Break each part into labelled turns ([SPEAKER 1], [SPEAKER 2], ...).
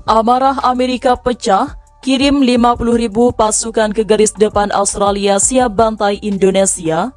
[SPEAKER 1] Amarah Amerika pecah, kirim 50.000 pasukan ke garis depan Australia siap bantai Indonesia.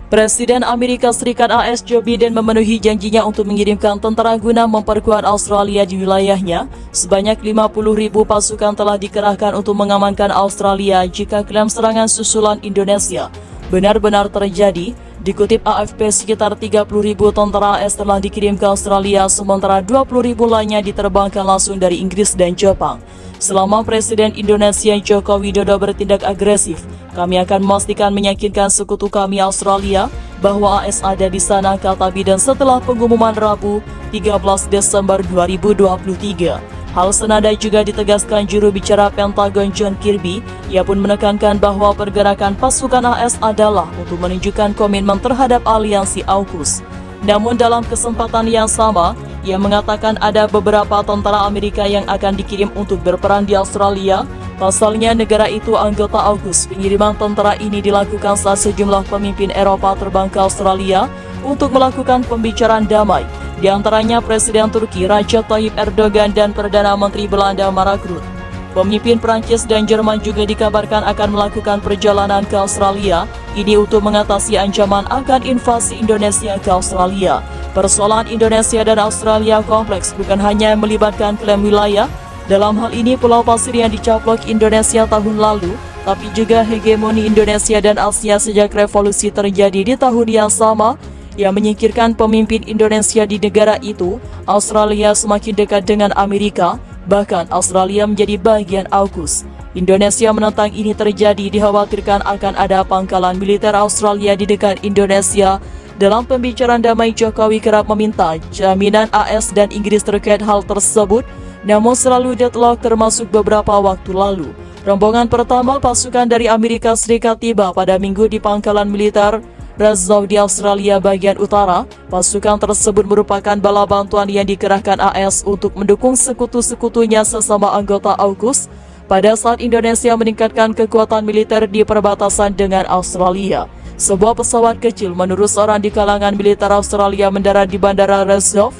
[SPEAKER 1] Presiden Amerika Serikat AS Joe Biden memenuhi janjinya untuk mengirimkan tentara guna memperkuat Australia di wilayahnya. Sebanyak 50.000 pasukan telah dikerahkan untuk mengamankan Australia jika klaim serangan susulan Indonesia benar-benar terjadi. Dikutip AFP, sekitar 30.000 tentara AS telah dikirim ke Australia, sementara 20.000 lainnya diterbangkan langsung dari Inggris dan Jepang. Selama Presiden Indonesia Joko Widodo bertindak agresif, kami akan memastikan meyakinkan sekutu kami Australia bahwa AS ada di sana, kata Biden setelah pengumuman Rabu 13 Desember 2023. Hal senada juga ditegaskan juru bicara Pentagon John Kirby. Ia pun menekankan bahwa pergerakan pasukan AS adalah untuk menunjukkan komitmen terhadap aliansi AUKUS. Namun dalam kesempatan yang sama, ia mengatakan ada beberapa tentara Amerika yang akan dikirim untuk berperang di Australia. Pasalnya negara itu anggota AUKUS. Pengiriman tentara ini dilakukan saat sejumlah pemimpin Eropa terbang ke Australia untuk melakukan pembicaraan damai. Di antaranya Presiden Turki Recep Tayyip Erdogan dan Perdana Menteri Belanda Mark Rutte. Pemimpin Prancis dan Jerman juga dikabarkan akan melakukan perjalanan ke Australia. Ini untuk mengatasi ancaman akan invasi Indonesia ke Australia. Persoalan Indonesia dan Australia kompleks, bukan hanya melibatkan klaim wilayah. Dalam hal ini Pulau Pasir yang dicaplok Indonesia tahun lalu, tapi juga hegemoni Indonesia dan Asia sejak revolusi terjadi di tahun yang sama, yang menyingkirkan pemimpin Indonesia di negara itu. Australia semakin dekat dengan Amerika, bahkan Australia menjadi bagian AUKUS. Indonesia menentang ini terjadi, dikhawatirkan akan ada pangkalan militer Australia di dekat Indonesia. Dalam pembicaraan damai, Jokowi kerap meminta jaminan AS dan Inggris terkait hal tersebut, namun selalu deadlock termasuk beberapa waktu lalu. Rombongan pertama pasukan dari Amerika Serikat tiba pada Minggu di pangkalan militer Razau di Australia bagian utara. Pasukan tersebut merupakan bala bantuan yang dikerahkan AS untuk mendukung sekutu-sekutunya sesama anggota AUKUS pada saat Indonesia meningkatkan kekuatan militer di perbatasan dengan Australia. Sebuah pesawat kecil menurut seorang di kalangan militer Australia mendarat di Bandara Razau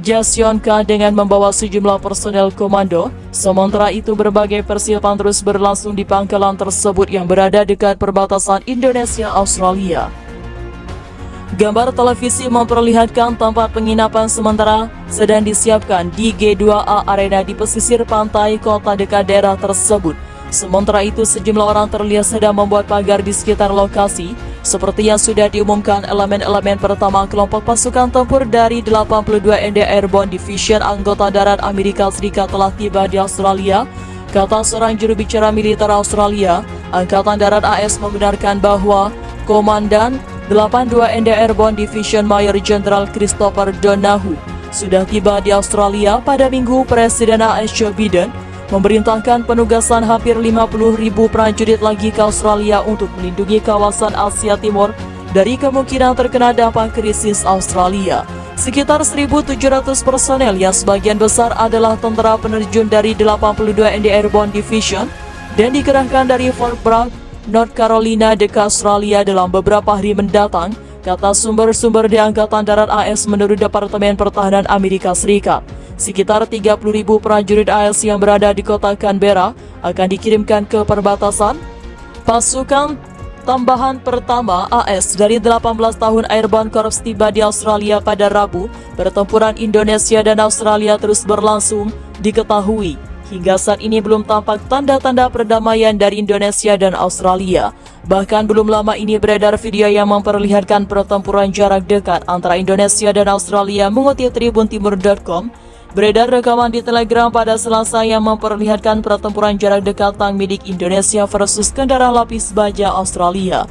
[SPEAKER 1] Jasionka dengan membawa sejumlah personel komando. Sementara itu berbagai persiapan terus berlangsung di pangkalan tersebut yang berada dekat perbatasan Indonesia-Australia. Gambar televisi memperlihatkan tempat penginapan sementara sedang disiapkan di G2A Arena di pesisir pantai kota dekat daerah tersebut. Sementara itu sejumlah orang terlihat sedang membuat pagar di sekitar lokasi. Seperti yang sudah diumumkan, elemen-elemen pertama kelompok pasukan tempur dari 82 ND Airborne Division anggota darat Amerika Serikat telah tiba di Australia, kata seorang juru bicara militer Australia. Angkatan Darat AS membenarkan bahwa Komandan 82 ND Airborne Division Mayor Jenderal Christopher Donohue sudah tiba di Australia pada Minggu. Presiden AS Joe Biden memerintahkan penugasan hampir 50.000 prajurit lagi ke Australia untuk melindungi kawasan Asia Timur dari kemungkinan terkena dampak krisis Australia. Sekitar 1.700 personel yang sebagian besar adalah tentara penerjun dari 82 ND Airborne Division dan dikerahkan dari Fort Bragg, North Carolina dekat Australia dalam beberapa hari mendatang, kata sumber-sumber di Angkatan Darat AS menurut Departemen Pertahanan Amerika Serikat. Sekitar 30.000 prajurit AS yang berada di kota Canberra akan dikirimkan ke perbatasan. Pasukan tambahan pertama AS dari 18 tahun Airborne Corps tiba di Australia pada Rabu. Pertempuran Indonesia dan Australia terus berlangsung. Diketahui hingga saat ini belum tampak tanda-tanda perdamaian dari Indonesia dan Australia. Bahkan belum lama ini beredar video yang memperlihatkan pertempuran jarak dekat antara Indonesia dan Australia. Mengutip tribuntimur.com, beredar rekaman di Telegram pada Selasa yang memperlihatkan pertempuran jarak dekat tank milik Indonesia versus kendaraan lapis baja Australia.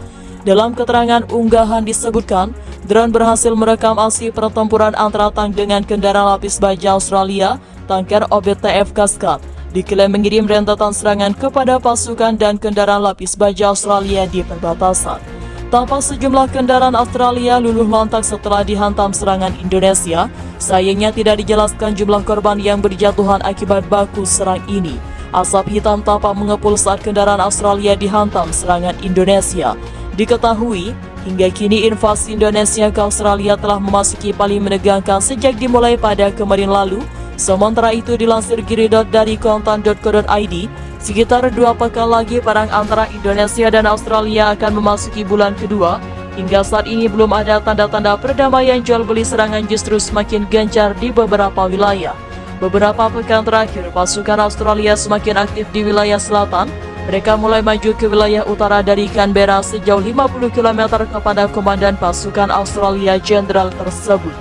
[SPEAKER 1] Dalam keterangan unggahan disebutkan, drone berhasil merekam aksi pertempuran antara tank dengan kendaraan lapis baja Australia. Tanker OBTF Cascade diklaim mengirim rentetan serangan kepada pasukan dan kendaraan lapis baja Australia di perbatasan. Tampak sejumlah kendaraan Australia luluh lantak setelah dihantam serangan Indonesia. Sayangnya tidak dijelaskan jumlah korban yang berjatuhan akibat baku serang ini. Asap hitam tampak mengepul saat kendaraan Australia dihantam serangan Indonesia. Diketahui, hingga kini invasi Indonesia ke Australia telah memasuki paling menegangkan sejak dimulai pada kemarin lalu. Sementara itu dilansir Giridot dari kontan.co.id, sekitar 2 pekan lagi perang antara Indonesia dan Australia akan memasuki bulan kedua. Hingga saat ini belum ada tanda-tanda perdamaian, jual beli serangan justru semakin gencar di beberapa wilayah. Beberapa pekan terakhir, pasukan Australia semakin aktif di wilayah selatan. Mereka mulai maju ke wilayah utara dari Canberra sejauh 50 km kepada komandan pasukan Australia jenderal tersebut,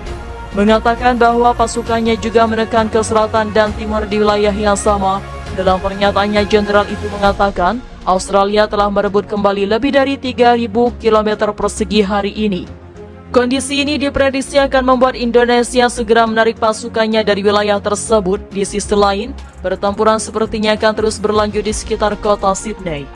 [SPEAKER 1] mengatakan bahwa pasukannya juga menekan ke selatan dan timur di wilayah yang sama. Dalam pernyataannya, jenderal itu mengatakan Australia telah merebut kembali lebih dari 3.000 km persegi hari ini. Kondisi ini diprediksi akan membuat Indonesia segera menarik pasukannya dari wilayah tersebut. Di sisi lain, pertempuran sepertinya akan terus berlanjut di sekitar kota Sydney.